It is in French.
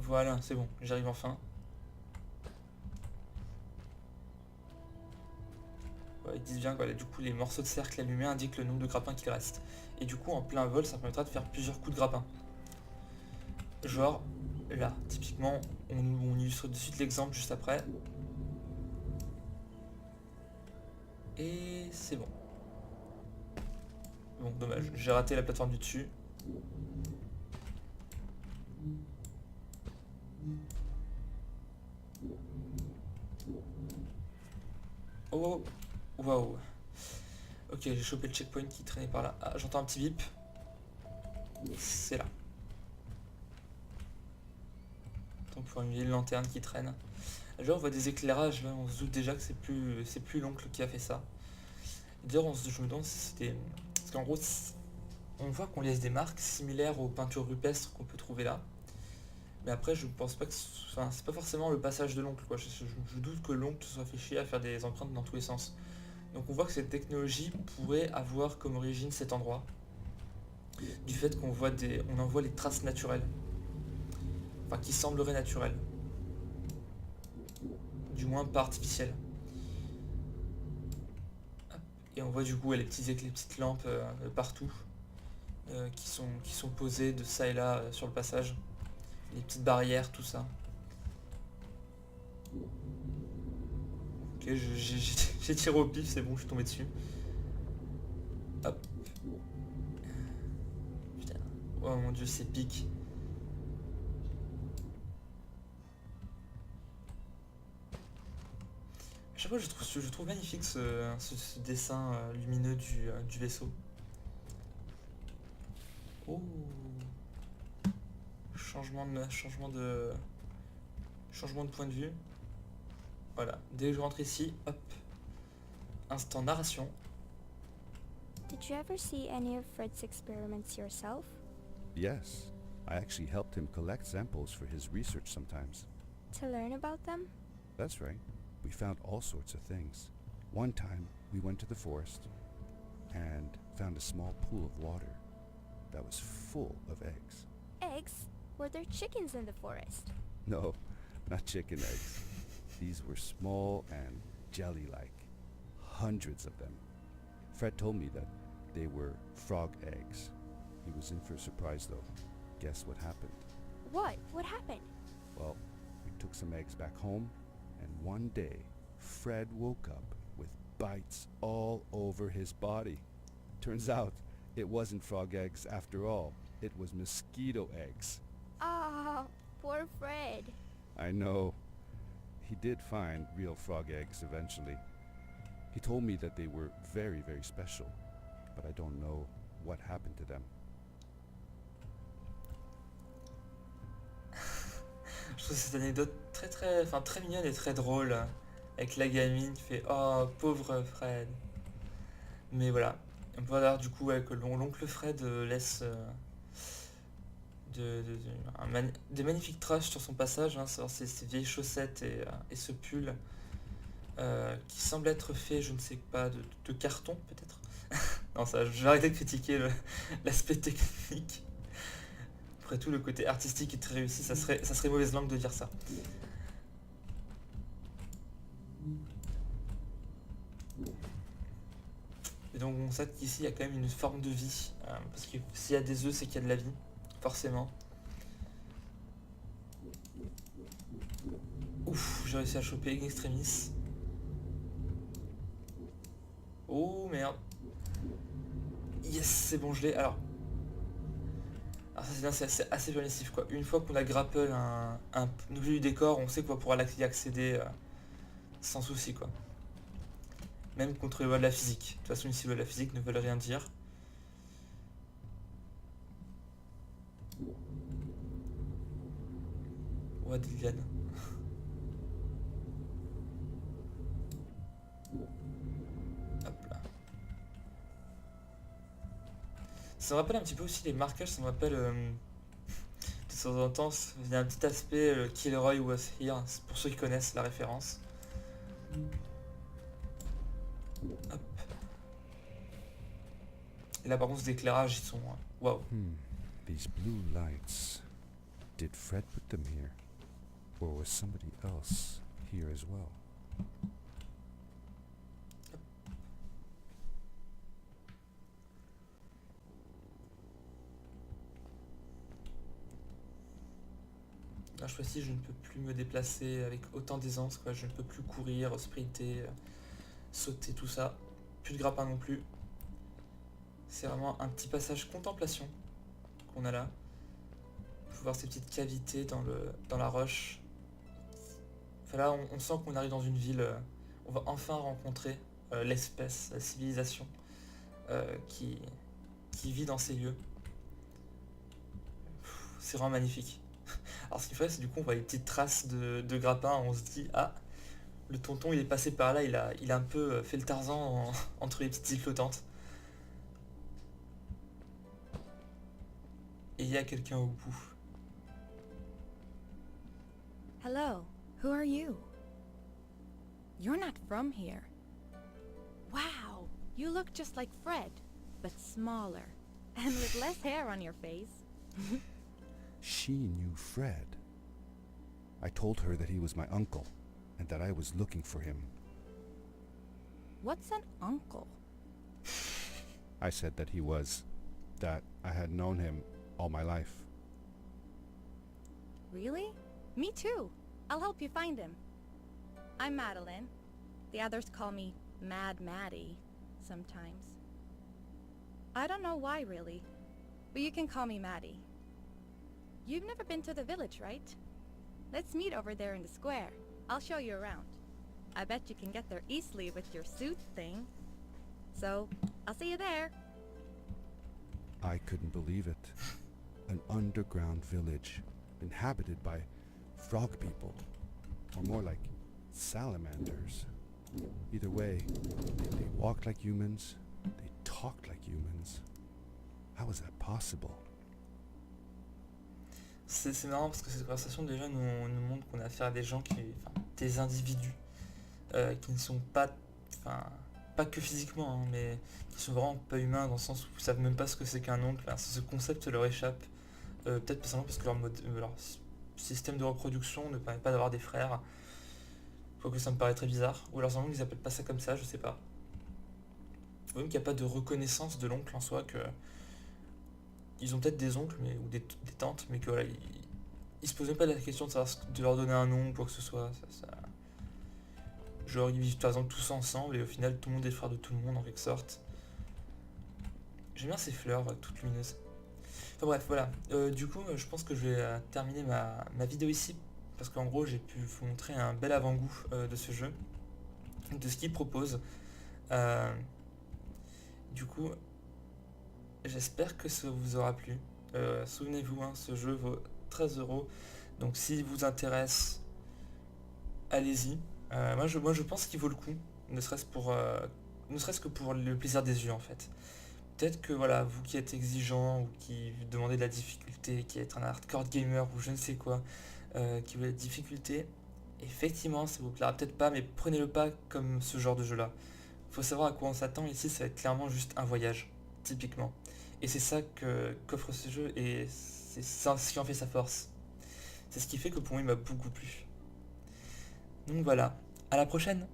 Voilà, c'est bon, j'arrive enfin. Ouais, ils disent bien que voilà, du coup les morceaux de cercle allumés indiquent le nombre de grappins qu'il reste. Et du coup en plein vol ça permettra de faire plusieurs coups de grappin. Genre là, typiquement, on illustre de suite l'exemple juste après. Et c'est bon. Bon, dommage, j'ai raté la plateforme du dessus. Oh, waouh. Ok, j'ai chopé le checkpoint qui traînait par là. Ah, j'entends un petit bip. C'est là. Donc pour une vieille lanterne qui traîne. Là on voit des éclairages, là on se doute déjà que c'est plus l'oncle qui a fait ça. D'ailleurs je me demande si c'était. Parce qu'en gros on voit qu'on laisse des marques similaires aux peintures rupestres qu'on peut trouver là. Mais après je pense pas que. Enfin c'est pas forcément le passage de l'oncle quoi. Je doute que l'oncle soit fait chier à faire des empreintes dans tous les sens. Donc on voit que cette technologie pourrait avoir comme origine cet endroit. Du fait qu'on voit on en voit les traces naturelles. Enfin qui sembleraient naturelles. Du moins pas artificielles. Et on voit du coup les petites lampes partout qui sont posées de ça et là sur le passage. Les petites barrières, tout ça. Ok, j'ai tiré au pif, c'est bon, je suis tombé dessus. Hop. Putain. Oh mon dieu, c'est pique. À chaque fois, je trouve magnifique ce dessin lumineux du vaisseau. Oh. Changement de point de vue. Voilà. Dès que je rentre ici, hop. Instant narration. Did you ever see any of Fred's experiments yourself? Yes, I actually helped him collect samples for his research sometimes. To learn about them? That's right. We found all sorts of things. One time, we went to the forest and found a small pool of water that was full of eggs. Eggs? Were there chickens in the forest? No, not chicken eggs. These were small and jelly-like. Hundreds of them. Fred told me that they were frog eggs. He was in for a surprise though. Guess what happened? What? What happened? Well, we took some eggs back home, and one day, Fred woke up with bites all over his body. Turns out, it wasn't frog eggs after all. It was mosquito eggs. Ah, poor Fred. I know. He did find real frog eggs eventually. He told me that they were very, very special, but I don't know what happened to them. Je trouve cette anecdote très mignonne et très drôle. Avec la gamine qui fait oh pauvre Fred. Mais voilà. On peut voir du coup que l'oncle Fred laisse des magnifiques traces sur son passage. Hein, ces vieilles chaussettes et ce pull qui semble être fait, je ne sais pas, de carton peut-être. Non, ça, je vais arrêter de critiquer l'aspect technique. Après tout, le côté artistique est très réussi, ça serait mauvaise langue de dire ça. Et donc on sait qu'ici il y a quand même une forme de vie, parce que s'il y a des œufs, c'est qu'il y a de la vie, forcément. Ouf, j'ai réussi à choper in extremis. Oh merde. Yes, c'est bon, je l'ai. Alors ça c'est bien, c'est assez permissif quoi. Une fois qu'on a grapple un objet du décor, on sait qu'on va pouvoir y accéder sans souci quoi. Même contre les lois de la physique. De toute façon ici les lois de la physique ne veulent rien dire. Ouais, Liliane. Hop là. Ça me rappelle un petit peu aussi les marquages, ça me rappelle de temps en temps, il y a un petit aspect Kilroy was here, pour ceux qui connaissent la référence. Hop. Et là par contre, ces éclairages, ils sont... Waouh. These blue lights. Did Fred put them here? Or was somebody else here as well? Là, je fois-ci, je ne peux plus me déplacer avec autant d'aisance, quoi. Je ne peux plus courir, sprinter, sauter, tout ça. Plus de grappin non plus. C'est vraiment un petit passage contemplation qu'on a là. On peut voir ces petites cavités dans la roche. Enfin là, on sent qu'on arrive dans une ville. On va enfin rencontrer l'espèce, la civilisation qui vit dans ces lieux. C'est vraiment magnifique. Alors ce qu'il fait, c'est du coup on voit les petites traces de grappin, on se dit ah, le tonton il est passé par là, il a un peu fait le Tarzan entre les petites îles flottantes. Et il y a quelqu'un au bout. Hello, who are you? You're not from here. Wow, you look just like Fred, but smaller, and with less hair on your face. She knew Fred. I told her that he was my uncle, and that I was looking for him. What's an uncle? I said that he was, that I had known him all my life. Really? Me too. I'll help you find him. I'm Madeline. The others call me Mad Maddie sometimes. I don't know why really, but you can call me Maddie. You've never been to the village, right? Let's meet over there in the square. I'll show you around. I bet you can get there easily with your suit thing. So, I'll see you there. I couldn't believe it. An underground village, inhabited by frog people, or more like salamanders. Either way, they walked like humans, they talked like humans. How is that possible? C'est marrant parce que cette conversation déjà nous montre qu'on a affaire à des gens des individus qui ne sont pas, pas que physiquement, hein, mais qui sont vraiment pas humains dans le sens où ils savent même pas ce que c'est qu'un oncle. Enfin, ce concept leur échappe, peut-être pas simplement parce que leur système de reproduction ne permet pas d'avoir des frères. Quoique ça me paraît très bizarre. Ou alors simplement ils appellent pas ça comme ça, je sais pas. Ou même qu'il n'y a pas de reconnaissance de l'oncle en soi, que ils ont peut-être des oncles ou des tantes, mais que voilà, ils se posent même pas la question de savoir de leur donner un nom ou quoi que ce soit. Genre ils vivent par exemple tous ensemble et au final tout le monde est frère de tout le monde en quelque sorte. J'aime bien ces fleurs toutes lumineuses. Enfin bref, voilà. Du coup, je pense que je vais terminer ma vidéo ici, parce qu'en gros j'ai pu vous montrer un bel avant-goût de ce jeu, de ce qu'il propose. Du coup, j'espère que ça vous aura plu. Souvenez-vous, hein, ce jeu vaut 13 €. Donc s'il vous intéresse, allez-y. Moi je pense qu'il vaut le coup, ne serait-ce que pour le plaisir des yeux en fait. Peut-être que voilà, vous qui êtes exigeant ou qui demandez de la difficulté, qui êtes un hardcore gamer ou je ne sais quoi, qui veut la difficulté, effectivement ça vous plaira peut-être pas, mais prenez-le pas comme ce genre de jeu là. Faut savoir à quoi on s'attend ici, ça va être clairement juste un voyage, typiquement. Et c'est ça qu'offre ce jeu, et c'est ça ce qui en fait sa force. C'est ce qui fait que pour moi il m'a beaucoup plu. Donc voilà, à la prochaine!